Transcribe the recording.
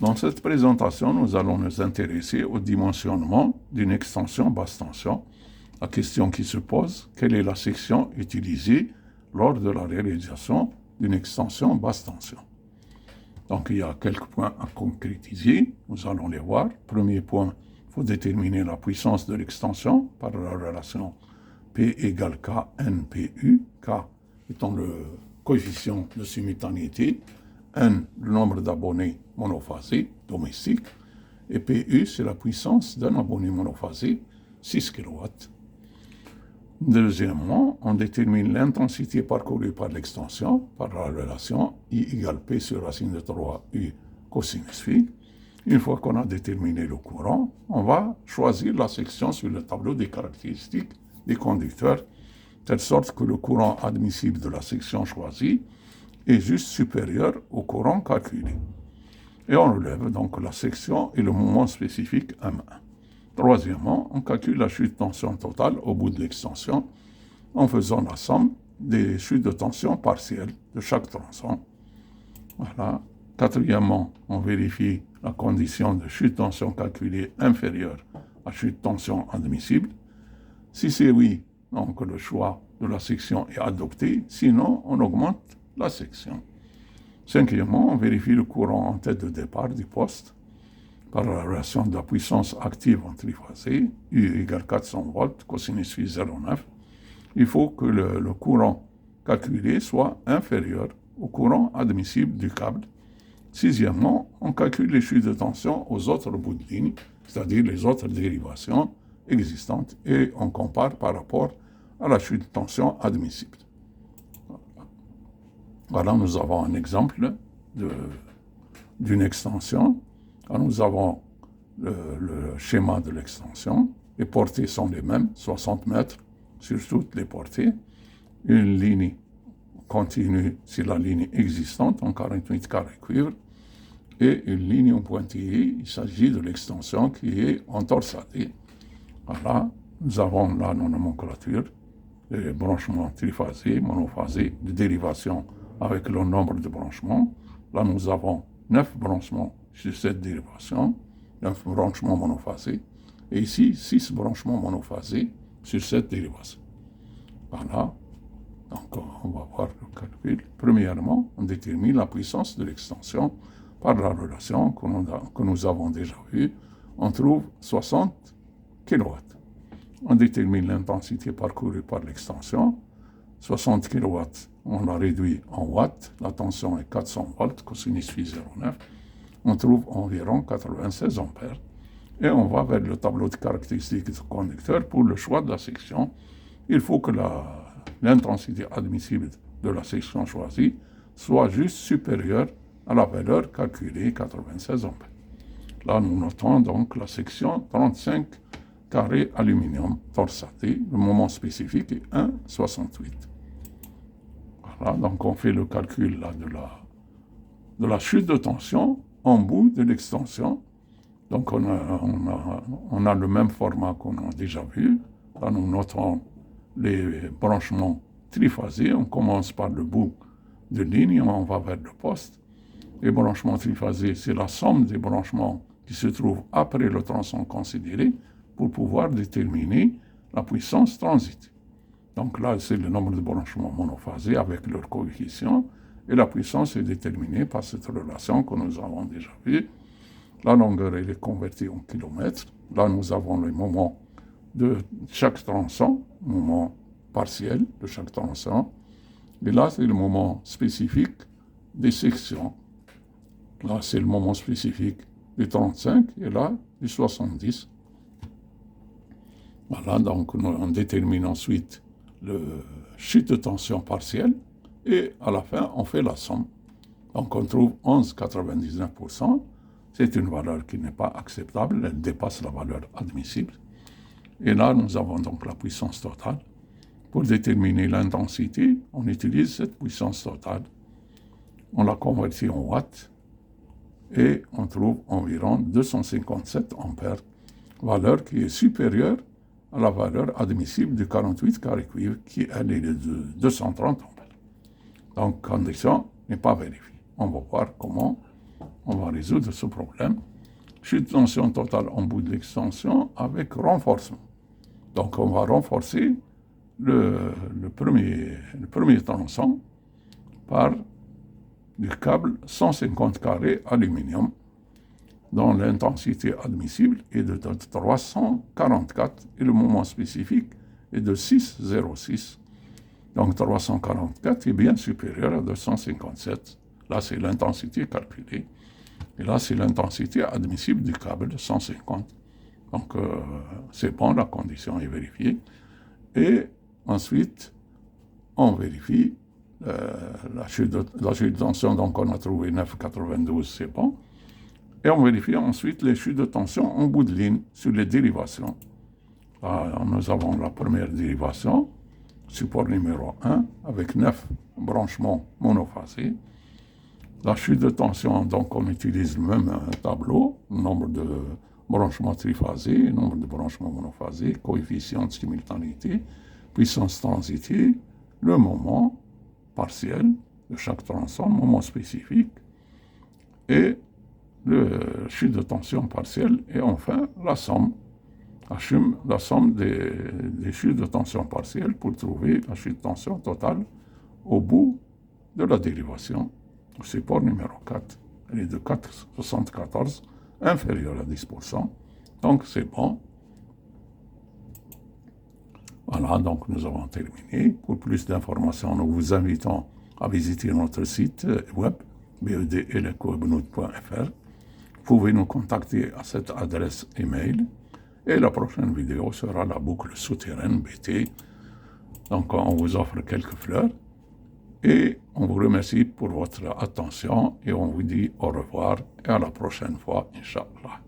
Dans cette présentation, nous allons nous intéresser au dimensionnement d'une extension basse tension. La question qui se pose, quelle est la section utilisée lors de la réalisation d'une extension basse tension? Donc, il y a quelques points à concrétiser. Nous allons les voir. Premier point, il faut déterminer la puissance de l'extension par la relation P égale K NPU. K étant le coefficient de simultanéité, N le nombre d'abonnés monophasés domestiques, et PU c'est la puissance d'un abonné monophasé, 6 kW. Deuxièmement, on détermine l'intensité parcourue par l'extension par la relation I égale P sur racine de 3U cosinus phi. Une fois qu'on a déterminé le courant, on va choisir la section sur le tableau des caractéristiques des conducteurs, telle sorte que le courant admissible de la section choisie est juste supérieur au courant calculé. Et on relève donc la section et le moment spécifique M1. Troisièmement, on calcule la chute de tension totale au bout de l'extension en faisant la somme des chutes de tension partielles de chaque tronçon. Voilà. Quatrièmement, on vérifie la condition de chute de tension calculée inférieure à chute de tension admissible. Si c'est oui, donc le choix de la section est adopté, sinon on augmente la section. Cinquièmement, on vérifie le courant en tête de départ du poste par la relation de la puissance active en triphasé, U égale 400 volts, cosinus phi 0,9. Il faut que le courant calculé soit inférieur au courant admissible du câble. Sixièmement, on calcule les chutes de tension aux autres bouts de ligne, c'est-à-dire les autres dérivations existantes, et on compare par rapport à la chute de tension admissible. Voilà, nous avons un exemple d'une extension. Alors, nous avons le schéma de l'extension. Les portées sont les mêmes, 60 mètres sur toutes les portées. Une ligne continue sur la ligne existante en 48 carrés cuivre et une ligne en pointillé. Il s'agit de l'extension qui est en torsadé. Voilà, nous avons là nos nomenclatures, les branchements triphasés, monophasés, de dérivation avec le nombre de branchements. Là, nous avons 9 branchements sur cette dérivation, 9 branchements monophasés, et ici, 6 branchements monophasés sur cette dérivation. Voilà. Donc, on va voir le calcul. Premièrement, on détermine la puissance de l'extension par la relation que nous avons déjà vue. On trouve 60 kW. On détermine l'intensité parcourue par l'extension. 60 kW, on l'a réduit en watts. La tension est 400 volts, cosinus phi 0,9. On trouve environ 96 ampères. Et on va vers le tableau de caractéristiques du conducteur pour le choix de la section. Il faut que l'intensité admissible de la section choisie soit juste supérieure à la valeur calculée, 96 ampères. Là, nous notons donc la section 35 carré aluminium torsadé. Le moment spécifique est 1,68. Voilà, donc on fait le calcul là, de la chute de tension en bout de l'extension. Donc on a le même format qu'on a déjà vu. Là, nous notons les branchements triphasés. On commence par le bout de ligne, on va vers le poste. Les branchements triphasés, c'est la somme des branchements qui se trouvent après le tronçon considéré pour pouvoir déterminer la puissance transit. Donc là, c'est le nombre de branchements monophasés avec leur coefficient, et la puissance est déterminée par cette relation que nous avons déjà vue. La longueur, elle est convertie en kilomètres. Là, nous avons les moments de chaque tronçon, moment partiel de chaque tronçon. Et là, c'est le moment spécifique des sections. Là, c'est le moment spécifique du 35 et là, du 70. Voilà, donc on détermine ensuite le chute de tension partielle et à la fin, on fait la somme. Donc on trouve 11,99%. C'est une valeur qui n'est pas acceptable, elle dépasse la valeur admissible. Et là, nous avons donc la puissance totale. Pour déterminer l'intensité, on utilise cette puissance totale. On la convertit en watts et on trouve environ 257 ampères, valeur qui est supérieure à la valeur admissible du 48 carré cuivre qui, elle, est de 230 ampères. Donc, condition n'est pas vérifiée. On va voir comment on va résoudre ce problème. Chute de tension totale en bout de l'extension avec renforcement. Donc on va renforcer le premier tronçon par du câble 150 carrés aluminium dont l'intensité admissible est de 344 et le moment spécifique est de 6,06. Donc 344 est bien supérieur à 257. Là, c'est l'intensité calculée. Et là, c'est l'intensité admissible du câble de 150. Donc, c'est bon, la condition est vérifiée. Et ensuite, on vérifie la chute de tension. Donc, on a trouvé 9,92, c'est bon. Et on vérifie ensuite les chutes de tension en bout de ligne sur les dérivations. Là, nous avons la première dérivation, support numéro 1, avec 9 branchements monophasés. La chute de tension, donc on utilise le même tableau, nombre de branchements triphasés, nombre de branchements monophasés, coefficient de simultanéité, puissance transitée, le moment partiel de chaque tronçon, moment spécifique, et le chute de tension partielle, et enfin la somme des chutes de tension partielle pour trouver la chute de tension totale au bout de la dérivation. Le support numéro 4, elle est de 4,74, inférieur à 10%. Donc c'est bon. Voilà, donc nous avons terminé. Pour plus d'informations, nous vous invitons à visiter notre site web bedelekobnout.fr. Vous pouvez nous contacter à cette adresse email. Et la prochaine vidéo sera la boucle souterraine BT. Donc on vous offre quelques fleurs. Et on vous remercie pour votre attention et on vous dit au revoir et à la prochaine fois, Inch'Allah.